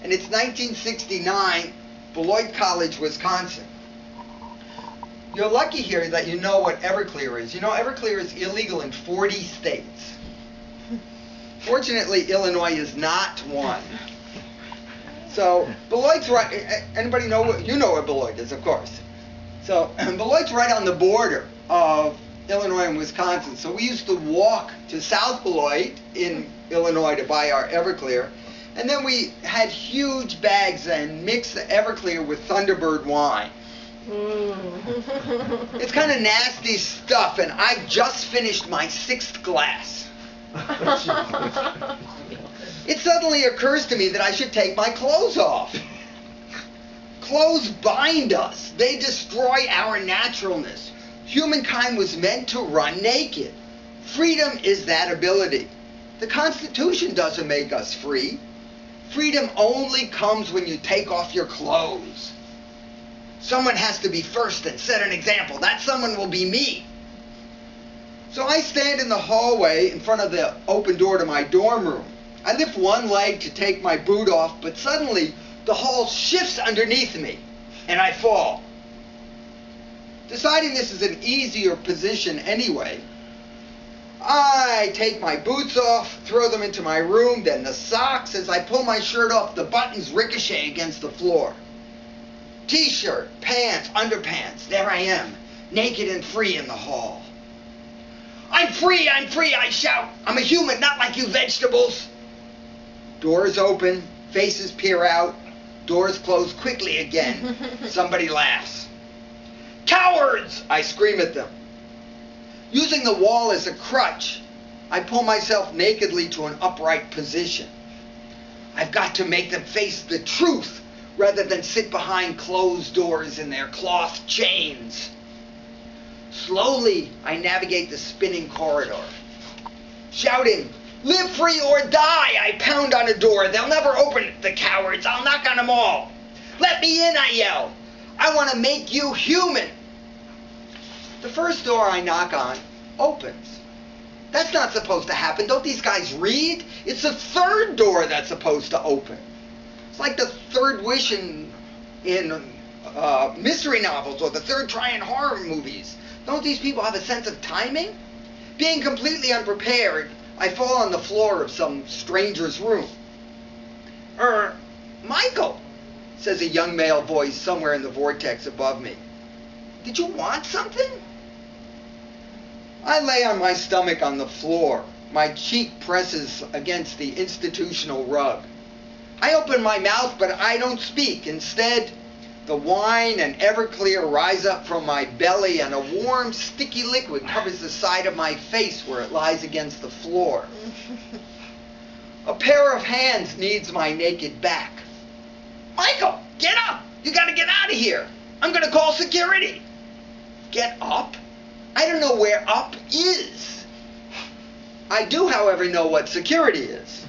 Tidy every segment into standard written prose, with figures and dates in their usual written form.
and it's 1969, Beloit College, Wisconsin. You're lucky here that you know what Everclear is. You know, Everclear is illegal in 40 states. Fortunately, Illinois is not one. So, Beloit's right, anybody know what, you know where Beloit is, of course. So, Beloit's right on the border of Illinois and Wisconsin. So we used to walk to South Beloit in Illinois to buy our Everclear. And then we had huge bags and mixed the Everclear with Thunderbird wine. It's kind of nasty stuff, and I just finished my 6th glass. It suddenly occurs to me that I should take my clothes off. Clothes bind us. They destroy our naturalness. Humankind was meant to run naked. Freedom is that ability. The Constitution doesn't make us free. Freedom only comes when you take off your clothes. Someone has to be first and set an example. That someone will be me. So I stand in the hallway in front of the open door to my dorm room. I lift one leg to take my boot off, but suddenly the hall shifts underneath me, and I fall. Deciding this is an easier position anyway, I take my boots off, throw them into my room, then the socks. As I pull my shirt off, the buttons ricochet against the floor. T-shirt, pants, underpants, there I am, naked and free in the hall. I'm free, I shout. I'm a human, not like you vegetables. Doors open, faces peer out, doors close quickly again. Somebody laughs. Cowards! I scream at them. Using the wall as a crutch, I pull myself nakedly to an upright position. I've got to make them face the truth rather than sit behind closed doors in their cloth chains. Slowly, I navigate the spinning corridor. Shouting, "Live free or die!" I pound on a door. They'll never open it, the cowards. I'll knock on them all. Let me in, I yell. I want to make you human. The first door I knock on opens. That's not supposed to happen. Don't these guys read? It's the third door that's supposed to open. It's like the third wish in mystery novels or the third try in horror movies. Don't these people have a sense of timing? Being completely unprepared, I fall on the floor of some stranger's room. Mykel, says a young male voice somewhere in the vortex above me. Did you want something? I lay on my stomach on the floor. My cheek presses against the institutional rug. I open my mouth, but I don't speak. Instead, the wine and Everclear rise up from my belly, and a warm, sticky liquid covers the side of my face where it lies against the floor. A pair of hands needs my naked back. Mykel, get up! You gotta get out of here! I'm gonna call security! Get up? I don't know where up is. I do, however, know what security is.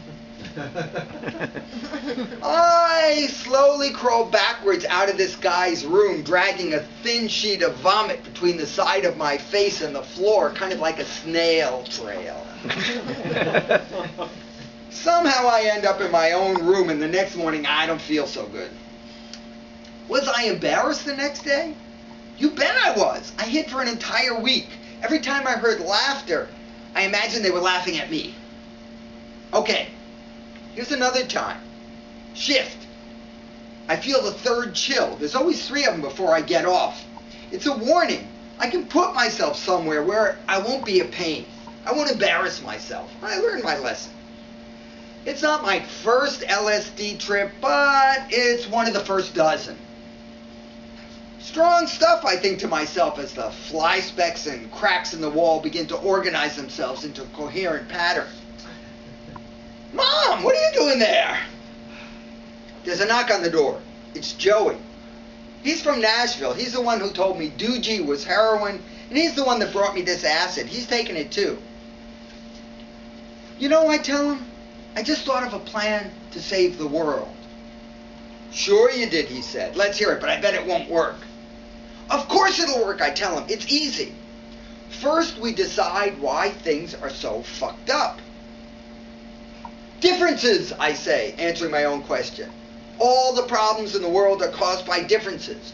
I slowly crawl backwards out of this guy's room, dragging a thin sheet of vomit between the side of my face and the floor, kind of like a snail trail. Somehow I end up in my own room, and the next morning I don't feel so good. Was I embarrassed the next day? You bet I was. I hid for an entire week. Every time I heard laughter, I imagined they were laughing at me. Okay, here's another time. Shift. I feel the third chill. There's always 3 of them before I get off. It's a warning. I can put myself somewhere where I won't be a pain. I won't embarrass myself. I learned my lesson. It's not my first LSD trip, but it's one of the first dozen. Strong stuff, I think to myself, as the fly specks and cracks in the wall begin to organize themselves into a coherent pattern. Mom, what are you doing there? There's a knock on the door. It's Joey. He's from Nashville. He's the one who told me Doogie was heroin, and he's the one that brought me this acid. He's taking it too. You know, I tell him, I just thought of a plan to save the world. Sure you did, he said. Let's hear it, but I bet it won't work. Of course it'll work, I tell him. It's easy. First, we decide why things are so fucked up. Differences, I say, answering my own question. All the problems in the world are caused by differences.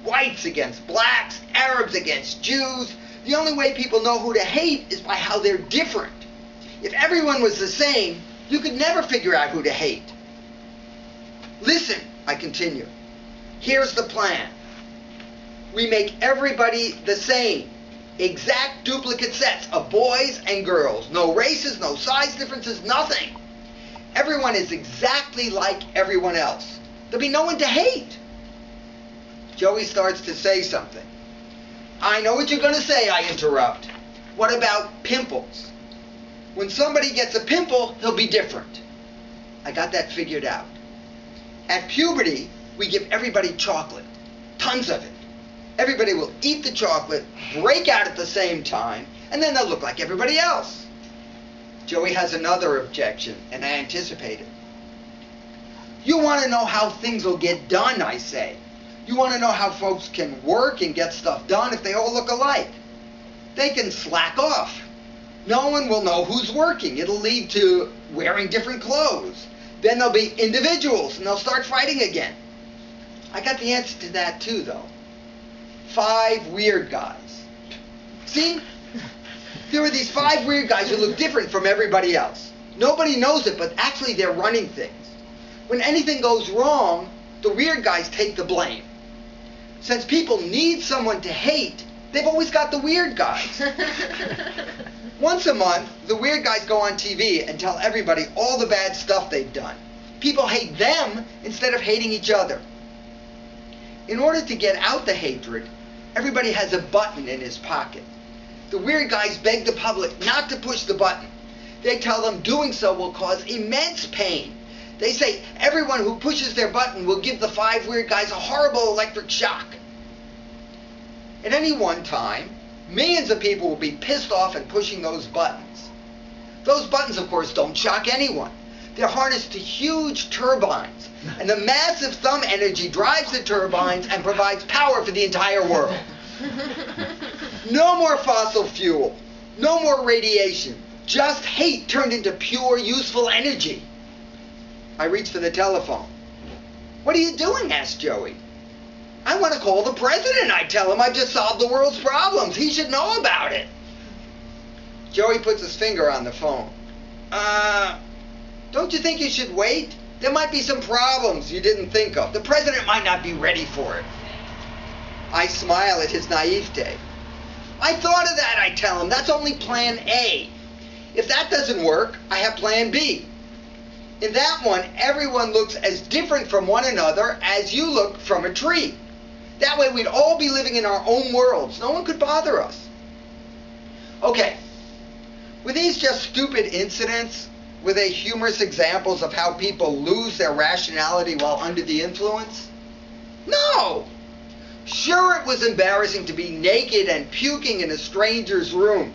Whites against blacks, Arabs against Jews. The only way people know who to hate is by how they're different. If everyone was the same, you could never figure out who to hate. Listen, I continue. Here's the plan. We make everybody the same. Exact duplicate sets of boys and girls. No races, no size differences, nothing. Everyone is exactly like everyone else. There'll be no one to hate. Joey starts to say something. I know what you're going to say, I interrupt. What about pimples? When somebody gets a pimple, he'll be different. I got that figured out. At puberty, we give everybody chocolate. Tons of it. Everybody will eat the chocolate, break out at the same time, and then they'll look like everybody else. Joey has another objection, and I anticipate it. You want to know how things will get done, I say. You want to know how folks can work and get stuff done if they all look alike. They can slack off. No one will know who's working. It'll lead to wearing different clothes. Then there'll be individuals, and they'll start fighting again. I got the answer to that too, though. 5 weird guys. See? There are these 5 weird guys who look different from everybody else. Nobody knows it, but actually they're running things. When anything goes wrong, the weird guys take the blame. Since people need someone to hate, they've always got the weird guys. Once a month, the weird guys go on TV and tell everybody all the bad stuff they've done. People hate them instead of hating each other. In order to get out the hatred, everybody has a button in his pocket. The weird guys beg the public not to push the button. They tell them doing so will cause immense pain. They say everyone who pushes their button will give the 5 weird guys a horrible electric shock. At any one time, millions of people will be pissed off and pushing those buttons. Those buttons, of course, don't shock anyone. They're harnessed to huge turbines, and the massive thumb energy drives the turbines and provides power for the entire world. No more fossil fuel, no more radiation, just hate turned into pure, useful energy. I reach for the telephone. What are you doing? Asked Joey. I want to call the president. I tell him I've just solved the world's problems. He should know about it. Joey puts his finger on the phone. Don't you think you should wait? There might be some problems you didn't think of. The president might not be ready for it. I smile at his naivete. I thought of that, I tell him. That's only plan A. If that doesn't work, I have plan B. In that one, everyone looks as different from one another as you look from a tree. That way we'd all be living in our own worlds. No one could bother us. Okay, were these just stupid incidents? Were they humorous examples of how people lose their rationality while under the influence? No! Sure, it was embarrassing to be naked and puking in a stranger's room,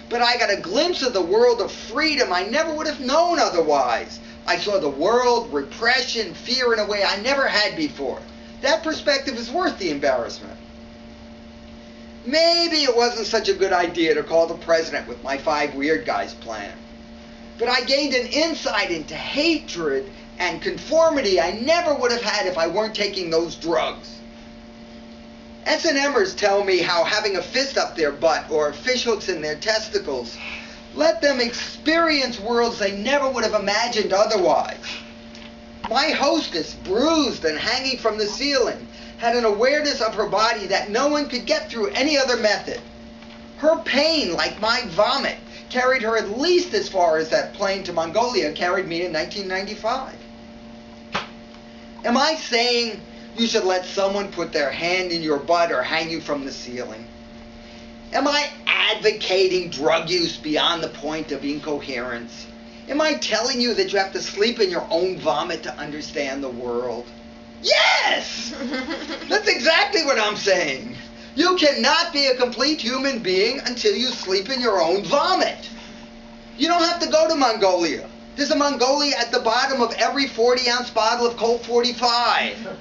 but I got a glimpse of the world of freedom I never would have known otherwise. I saw the world, repression, fear in a way I never had before. That perspective is worth the embarrassment. Maybe it wasn't such a good idea to call the president with my 5 weird guys plan. But I gained an insight into hatred and conformity I never would have had if I weren't taking those drugs. S&Mers tell me how having a fist up their butt or fishhooks in their testicles let them experience worlds they never would have imagined otherwise. My hostess, bruised and hanging from the ceiling, had an awareness of her body that no one could get through any other method. Her pain, like my vomit, carried her at least as far as that plane to Mongolia carried me in 1995. Am I saying you should let someone put their hand in your butt or hang you from the ceiling? Am I advocating drug use beyond the point of incoherence? Am I telling you that you have to sleep in your own vomit to understand the world? Yes! That's exactly what I'm saying. You cannot be a complete human being until you sleep in your own vomit. You don't have to go to Mongolia. There's a Mongolia at the bottom of every 40-ounce bottle of Colt 45.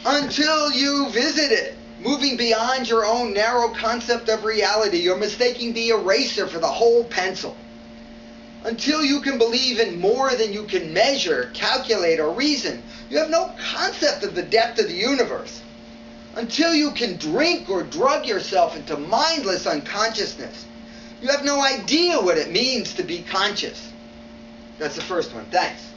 Until you visit it, moving beyond your own narrow concept of reality, you're mistaking the eraser for the whole pencil. Until you can believe in more than you can measure, calculate, or reason, you have no concept of the depth of the universe. Until you can drink or drug yourself into mindless unconsciousness, you have no idea what it means to be conscious. That's the first one. Thanks.